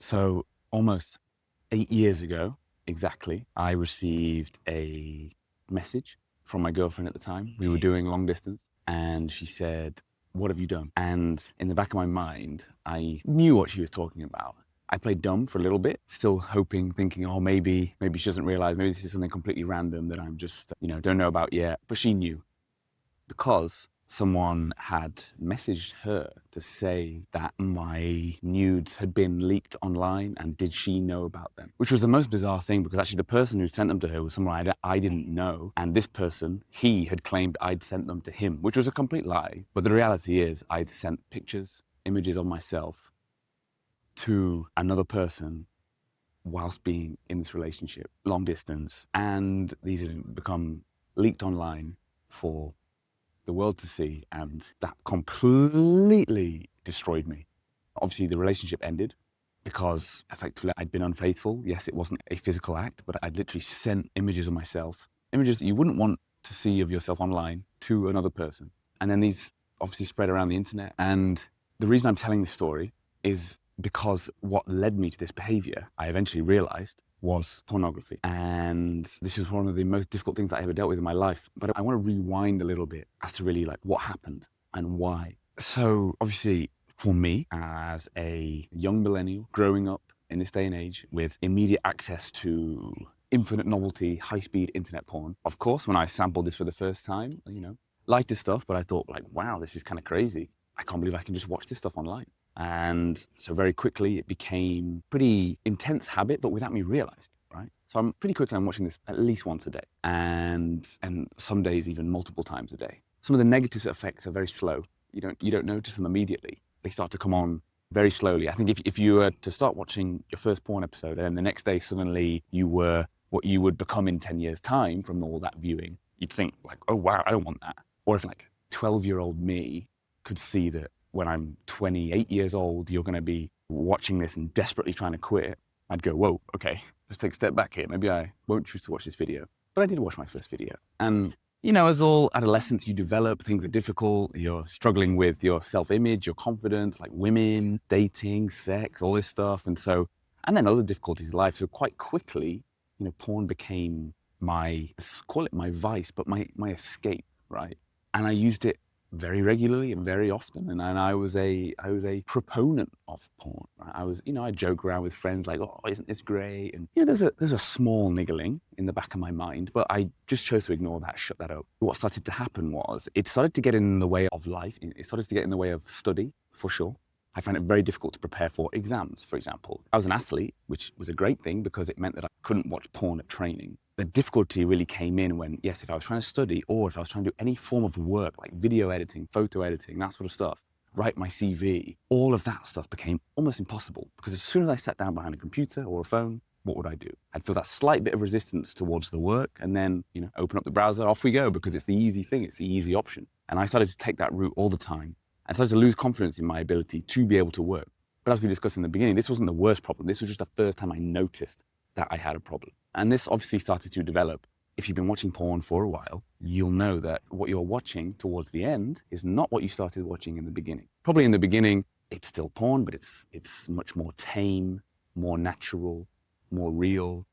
So almost 8 years ago, exactly, I received a message from my girlfriend at the time. We were doing long distance and she said, "What have you done?" And in the back of my mind, I knew what she was talking about. I played dumb for a little bit, still hoping, thinking, oh, maybe she doesn't realize, maybe this is something completely random that I'm just, don't know about yet. But she knew, because someone had messaged her to say that my nudes had been leaked online and did she know about them? Which was the most bizarre thing, because actually the person who sent them to her was someone I didn't know. And this person, he had claimed I'd sent them to him, which was a complete lie. But the reality is I'd sent pictures, images of myself to another person whilst being in this relationship, long distance. And these had become leaked online for the world to see, and that completely destroyed me. Obviously, the relationship ended because effectively I'd been unfaithful. Yes, it wasn't a physical act, but I'd literally sent images of myself, images that you wouldn't want to see of yourself online, to another person. And then these obviously spread around the internet. And the reason I'm telling this story is because what led me to this behavior, I eventually realized, was pornography. And this was one of the most difficult things that I ever dealt with in my life. But I want to rewind a little bit as to really like what happened and why. So obviously for me, as a young millennial growing up in this day and age with immediate access to infinite novelty, high-speed internet porn, of course, when I sampled this for the first time, liked this stuff, but I thought like, wow, this is kind of crazy. I can't believe I can just watch this stuff online. And so very quickly it became pretty intense habit, but without me realizing, right? So I'm watching this at least once a day, and some days even multiple times a day. Some of the negative effects are very slow. You don't notice them immediately. They start to come on very slowly. I think if you were to start watching your first porn episode and the next day suddenly you were what you would become in 10 years' time from all that viewing, you'd think like, oh wow, I don't want that. Or if like 12-year-old me could see that when I'm 28 years old, you're going to be watching this and desperately trying to quit, I'd go, whoa, okay, let's take a step back here. Maybe I won't choose to watch this video. But I did watch my first video. And, as all adolescents, you develop, things are difficult. You're struggling with your self-image, your confidence, like women, dating, sex, all this stuff. And then other difficulties in life. So quite quickly, porn became call it my vice, but my escape, right? And I used it very regularly and very often, and I was a proponent of porn. Right? I joke around with friends like, "Oh, isn't this great?" And there's a small niggling in the back of my mind, but I just chose to ignore that, shut that up. What started to happen was it started to get in the way of life. It started to get in the way of study, for sure. I found it very difficult to prepare for exams, for example. I was an athlete, which was a great thing because it meant that I couldn't watch porn at training. The difficulty really came in when, yes, if I was trying to study or if I was trying to do any form of work, like video editing, photo editing, that sort of stuff, write my CV, all of that stuff became almost impossible, because as soon as I sat down behind a computer or a phone, what would I do? I'd feel that slight bit of resistance towards the work and then, open up the browser, off we go, because it's the easy thing, it's the easy option. And I started to take that route all the time. I started to lose confidence in my ability to be able to work. But as we discussed in the beginning, this wasn't the worst problem. This was just the first time I noticed that I had a problem. And this obviously started to develop. If you've been watching porn for a while, you'll know that what you're watching towards the end is not what you started watching in the beginning. Probably in the beginning, it's still porn, but it's much more tame, more natural, more real.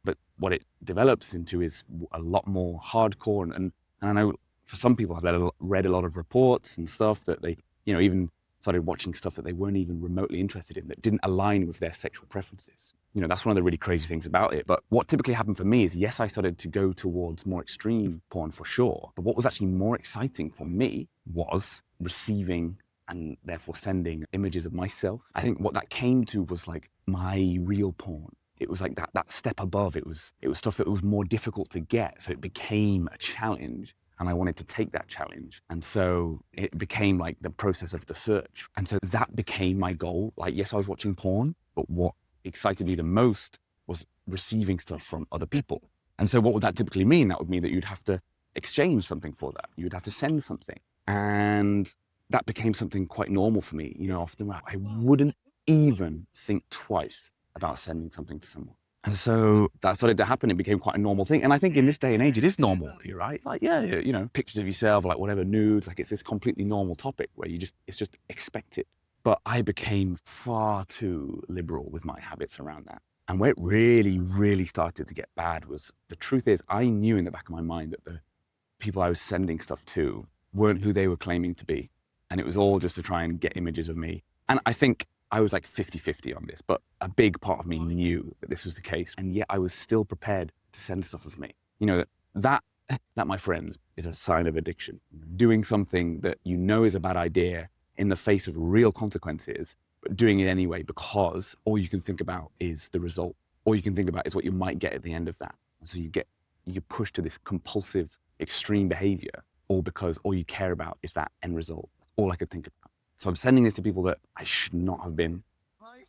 But what it develops into is a lot more hardcore. And I know for some people, I've read a lot of reports and stuff that they, even started watching stuff that they weren't even remotely interested in, that didn't align with their sexual preferences. That's one of the really crazy things about it. But what typically happened for me is, yes, I started to go towards more extreme porn for sure. But what was actually more exciting for me was receiving and therefore sending images of myself. I think what that came to was like my real porn. It was like that step above. It was stuff that was more difficult to get. So it became a challenge. And I wanted to take that challenge. And so it became like the process of the search. And so that became my goal. Like, yes, I was watching porn, but what excited me the most was receiving stuff from other people. And so what would that typically mean? That would mean that you'd have to exchange something for that. You'd have to send something. And that became something quite normal for me. Often I wouldn't even think twice about sending something to someone. And so that started to happen. It became quite a normal thing. And I think in this day and age, it is normal, right? Like, yeah, pictures of yourself, like whatever, nudes, like it's this completely normal topic where it's just expected. But I became far too liberal with my habits around that. And where it really, really started to get bad was, the truth is, I knew in the back of my mind that the people I was sending stuff to weren't who they were claiming to be. And it was all just to try and get images of me. And I think I was like 50-50 on this, but a big part of me knew that this was the case. And yet I was still prepared to send stuff of me. You know, that, my friends, is a sign of addiction. Doing something that you know is a bad idea in the face of real consequences, but doing it anyway because all you can think about is the result. All you can think about is what you might get at the end of that. And so you push to this compulsive, extreme behavior, all because all you care about is that end result. That's all I could think about. So I'm sending this to people that I should not have been.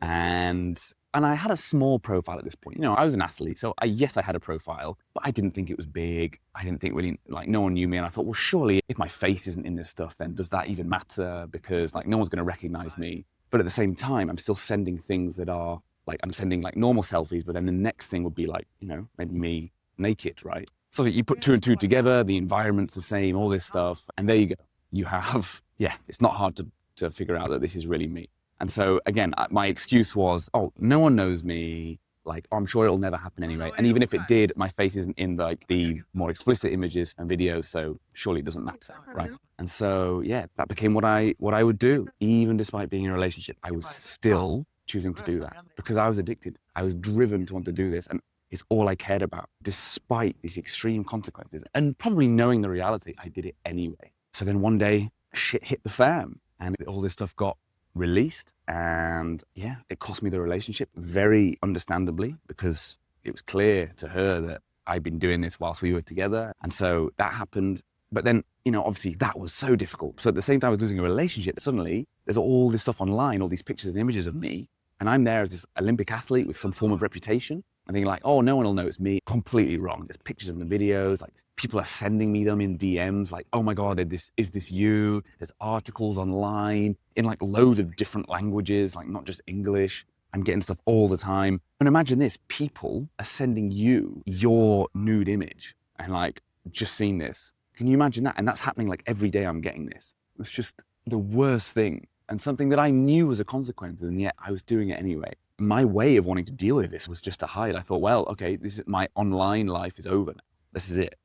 And I had a small profile at this point. You know, I was an athlete, so yes, I had a profile, but I didn't think it was big. I didn't think really, like, no one knew me. And I thought, well, surely if my face isn't in this stuff, then does that even matter? Because like no one's going to recognize me. But at the same time, I'm still sending things that are like, I'm sending like normal selfies, but then the next thing would be like, you know, maybe me naked, right? So you put two and two together, the environment's the same, all this stuff, and there you go. You have, yeah, it's not hard to figure out that this is really me. And so again, my excuse was, oh, no one knows me. Like, oh, I'm sure it'll never happen anyway. And even if it did, my face isn't in like the more explicit images and videos, so surely it doesn't matter, right? And so, yeah, that became what I would do. Even despite being in a relationship, I was still choosing to do that because I was addicted. I was driven to want to do this, and it's all I cared about, despite these extreme consequences. And probably knowing the reality, I did it anyway. So then one day, shit hit the fan, and all this stuff got released, and yeah, it cost me the relationship, very understandably, because it was clear to her that I'd been doing this whilst we were together. And so that happened. But then, you know, obviously that was so difficult. So at the same time I was losing a relationship, suddenly there's all this stuff online, all these pictures and images of me, and I'm there as this Olympic athlete with some form of reputation. And thinking like, oh, no one will know it's me. Completely wrong. There's pictures and the videos, like people are sending me them in DMs, like, oh my God, is this you? There's articles online in like loads of different languages, like not just English. I'm getting stuff all the time. And imagine this, people are sending you your nude image and like, just seen this. Can you imagine that? And that's happening like every day I'm getting this. It's just the worst thing, and something that I knew was a consequence, and yet I was doing it anyway. My way of wanting to deal with this was just to hide. I thought, well, okay, this is my online life is over now. This is it.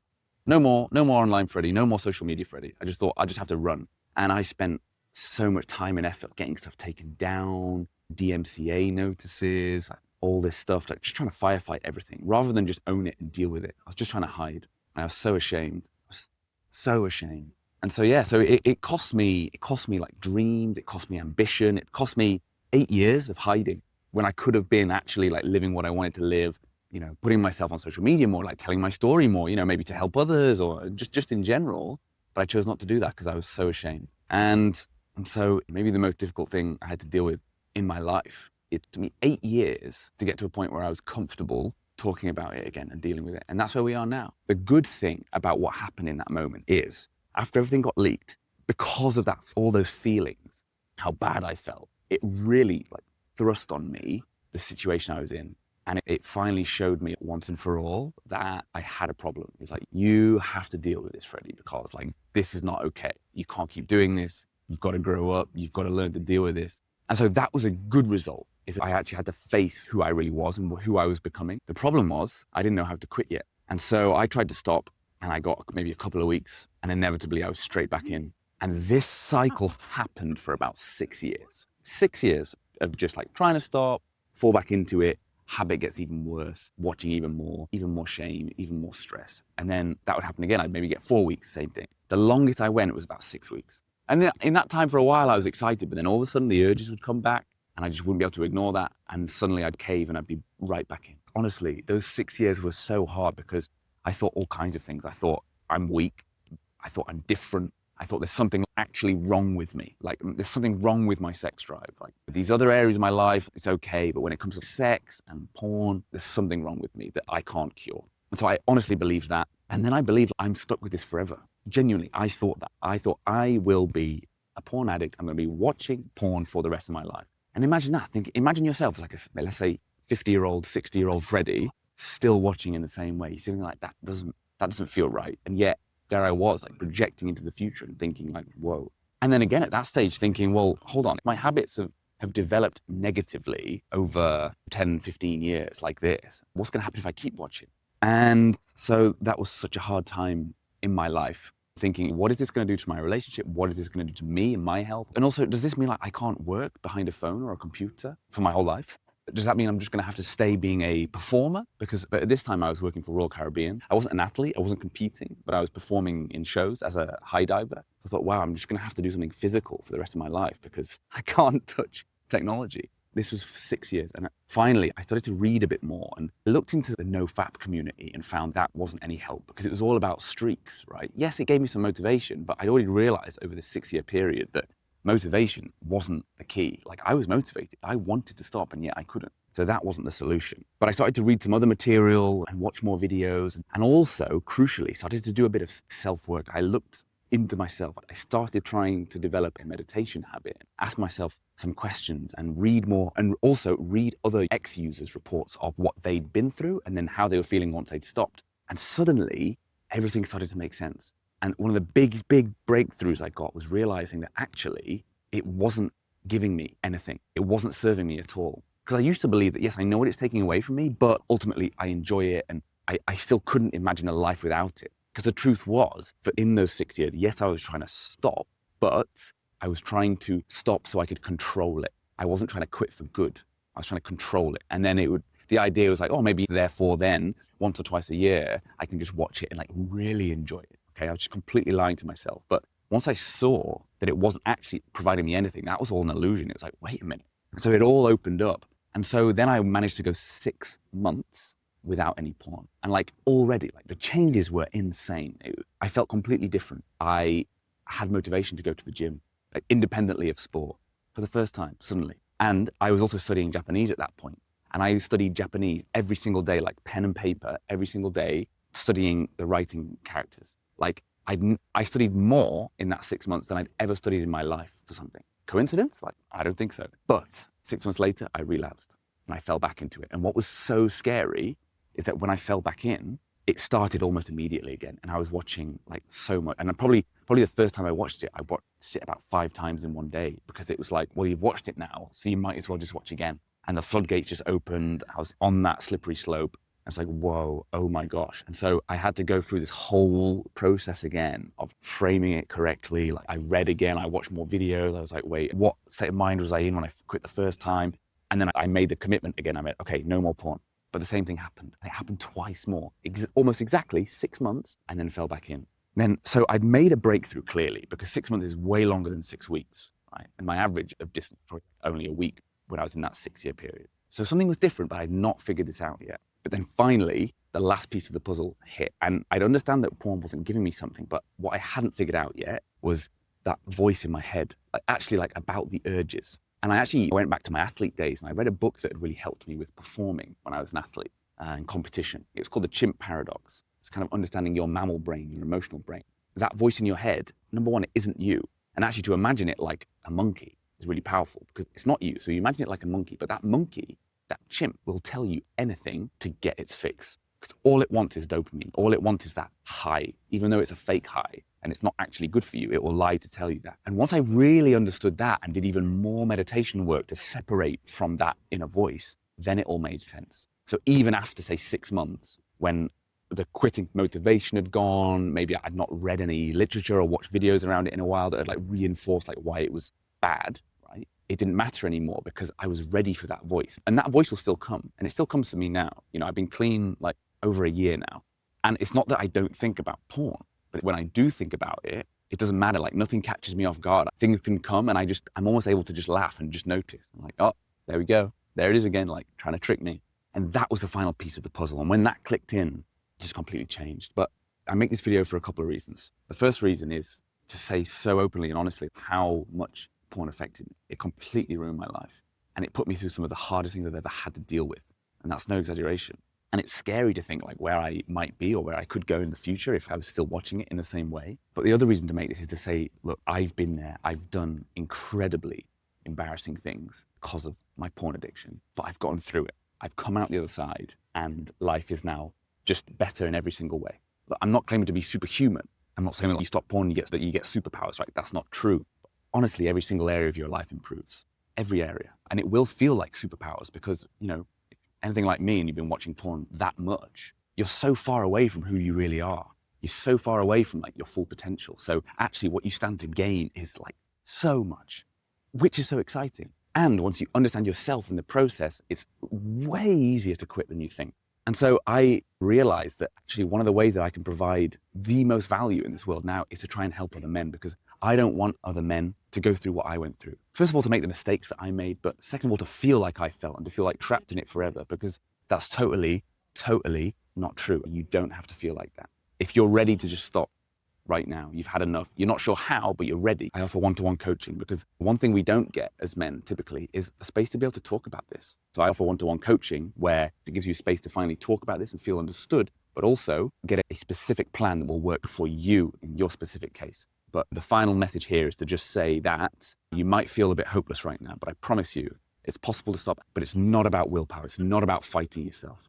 No more online Freddie, no more social media Freddie. I just thought I just have to run. And I spent so much time and effort getting stuff taken down, DMCA notices, like all this stuff, like just trying to firefight everything rather than just own it and deal with it. I was just trying to hide. And I was so ashamed. I was so ashamed. And so, yeah, so it cost me like dreams, it cost me ambition, it cost me 8 years of hiding, when I could have been actually like living what I wanted to live, you know, putting myself on social media more, like telling my story more, you know, maybe to help others or just in general. But I chose not to do that because I was so ashamed. And so maybe the most difficult thing I had to deal with in my life, it took me 8 years to get to a point where I was comfortable talking about it again and dealing with it. And that's where we are now. The good thing about what happened in that moment is, after everything got leaked, because of that, all those feelings, how bad I felt, it really like thrust on me the situation I was in. And it finally showed me once and for all that I had a problem. It's like, you have to deal with this, Freddie, because like, this is not okay. You can't keep doing this. You've got to grow up. You've got to learn to deal with this. And so that was a good result, is I actually had to face who I really was and who I was becoming. The problem was I didn't know how to quit yet. And so I tried to stop, and I got maybe a couple of weeks, and inevitably I was straight back in. And this cycle happened for about 6 years. 6 years of just like trying to stop, fall back into it, habit gets even worse, watching even more shame, even more stress. And then that would happen again. I'd maybe get 4 weeks, same thing. The longest I went was about 6 weeks. And then in that time for a while, I was excited, but then all of a sudden the urges would come back and I just wouldn't be able to ignore that. And suddenly I'd cave and I'd be right back in. Honestly, those 6 years were so hard because I thought all kinds of things. I thought I'm weak. I thought I'm different. I thought there's something actually wrong with me. Like there's something wrong with my sex drive. Like these other areas of my life, it's okay. But when it comes to sex and porn, there's something wrong with me that I can't cure. And so I honestly believed that. And then I believed I'm stuck with this forever. Genuinely, I thought that. I thought I will be a porn addict. I'm going to be watching porn for the rest of my life. And imagine that. Imagine yourself like let's say 50-year-old, 60-year-old Freddie still watching in the same way. Something like that doesn't feel right. And yet there I was, like projecting into the future and thinking like, whoa, And then again at that stage thinking, well, hold on, my habits have developed negatively over 10, 15 years like this. What's going to happen if I keep watching? And so that was such a hard time in my life, thinking, what is this going to do to my relationship? What is this going to do to me and my health? And also, does this mean like I can't work behind a phone or a computer for my whole life? Does that mean I'm just going to have to stay being a performer? Because at this time I was working for Royal Caribbean. I wasn't an athlete, I wasn't competing, but I was performing in shows as a high diver. So I thought, wow, I'm just going to have to do something physical for the rest of my life because I can't touch technology. This was for 6 years. And finally, I started to read a bit more and looked into the no-fap community and found that wasn't any help because it was all about streaks, right? Yes, it gave me some motivation, but I'd already realized over this 6-year period that motivation wasn't the key. Like I was motivated. I wanted to stop and yet I couldn't. So that wasn't the solution. But I started to read some other material and watch more videos and also, crucially, started to do a bit of self-work. I looked into myself. I started trying to develop a meditation habit, ask myself some questions and read more and also read other ex-users' reports of what they'd been through and then how they were feeling once they'd stopped. And suddenly everything started to make sense. And one of the big breakthroughs I got was realizing that actually it wasn't giving me anything. It wasn't serving me at all. Because I used to believe that, yes, I know what it's taking away from me, but ultimately I enjoy it and I still couldn't imagine a life without it. Because the truth was, for in those 6 years, yes, I was trying to stop, but I was trying to stop so I could control it. I wasn't trying to quit for good. I was trying to control it. And then the idea was like, oh, maybe therefore then, once or twice a year, I can just watch it and like really enjoy it. Okay, I was just completely lying to myself. But once I saw that it wasn't actually providing me anything, that was all an illusion. It was like, wait a minute. So it all opened up. And so then I managed to go 6 months without any porn. And like already, like the changes were insane. I felt completely different. I had motivation to go to the gym, like independently of sport, for the first time, suddenly. And I was also studying Japanese at that point. And I studied Japanese every single day, like pen and paper, every single day, studying the writing characters. Like I studied more in that 6 months than I'd ever studied in my life for something. Coincidence? Like, I don't think so. But 6 months later, I relapsed and I fell back into it. And what was so scary is that when I fell back in, it started almost immediately again. And I was watching like so much. And I probably the first time I watched it about 5 times in one day because it was like, well, you've watched it now, so you might as well just watch again. And the floodgates just opened. I was on that slippery slope. I was like, whoa, oh my gosh. And so I had to go through this whole process again of framing it correctly. Like I read again, I watched more videos. I was like, wait, what state of mind was I in when I quit the first time? And then I made the commitment again. I went, okay, no more porn. But the same thing happened. It happened twice more, almost exactly 6 months, and then fell back in. So I'd made a breakthrough clearly because 6 months is way longer than 6 weeks, right? And my average of distance was only a week when I was in that 6-year period. So something was different, but I'd not figured this out yet. But then finally, the last piece of the puzzle hit. And I'd understand that porn wasn't giving me something, but what I hadn't figured out yet was that voice in my head, like about the urges. And I actually went back to my athlete days and I read a book that had really helped me with performing when I was an athlete in competition. It was called The Chimp Paradox. It's kind of understanding your mammal brain, your emotional brain. That voice in your head, number one, it isn't you. And actually to imagine it like a monkey is really powerful because it's not you. So you imagine it like a monkey, but that monkey, that chimp will tell you anything to get its fix. Because all it wants is dopamine. All it wants is that high, even though it's a fake high and it's not actually good for you, it will lie to tell you that. And once I really understood that and did even more meditation work to separate from that inner voice, then it all made sense. So even after, say, 6 months, when the quitting motivation had gone, maybe I'd not read any literature or watched videos around it in a while that had like reinforced like why it was bad, right? It didn't matter anymore because I was ready for that voice. And that voice will still come. And it still comes to me now. You know, I've been clean like over a year now. And it's not that I don't think about porn, but when I do think about it, it doesn't matter. Like nothing catches me off guard. Things can come and I'm almost able to just laugh and just notice. I'm like, oh, there we go. There it is again, like trying to trick me. And that was the final piece of the puzzle. And when that clicked in, it just completely changed. But I make this video for a couple of reasons. The first reason is to say so openly and honestly how much porn affected me. It completely ruined my life. And it put me through some of the hardest things I've ever had to deal with. And that's no exaggeration. And it's scary to think like where I might be or where I could go in the future if I was still watching it in the same way. But the other reason to make this is to say, look, I've been there. I've done incredibly embarrassing things because of my porn addiction, but I've gotten through it. I've come out the other side and life is now just better in every single way. But I'm not claiming to be superhuman. I'm not saying that you stop porn and you get superpowers, right? That's not true. honestly, every single area of your life improves. Every area. And it will feel like superpowers because, anything like me and you've been watching porn that much, you're so far away from who you really are. You're so far away from like your full potential. So actually what you stand to gain is like so much, which is so exciting. And once you understand yourself in the process, it's way easier to quit than you think. And so I realized that actually one of the ways that I can provide the most value in this world now is to try and help other men, because I don't want other men to go through what I went through. First of all, to make the mistakes that I made, but second of all, to feel like I felt and to feel like trapped in it forever, because that's totally, totally not true. You don't have to feel like that. If you're ready to just stop right now, you've had enough, you're not sure how, but you're ready. I offer one-to-one coaching because one thing we don't get as men typically is a space to be able to talk about this. So I offer one-to-one coaching where it gives you space to finally talk about this and feel understood, but also get a specific plan that will work for you in your specific case. But the final message here is to just say that you might feel a bit hopeless right now, but I promise you it's possible to stop, but it's not about willpower. It's not about fighting yourself.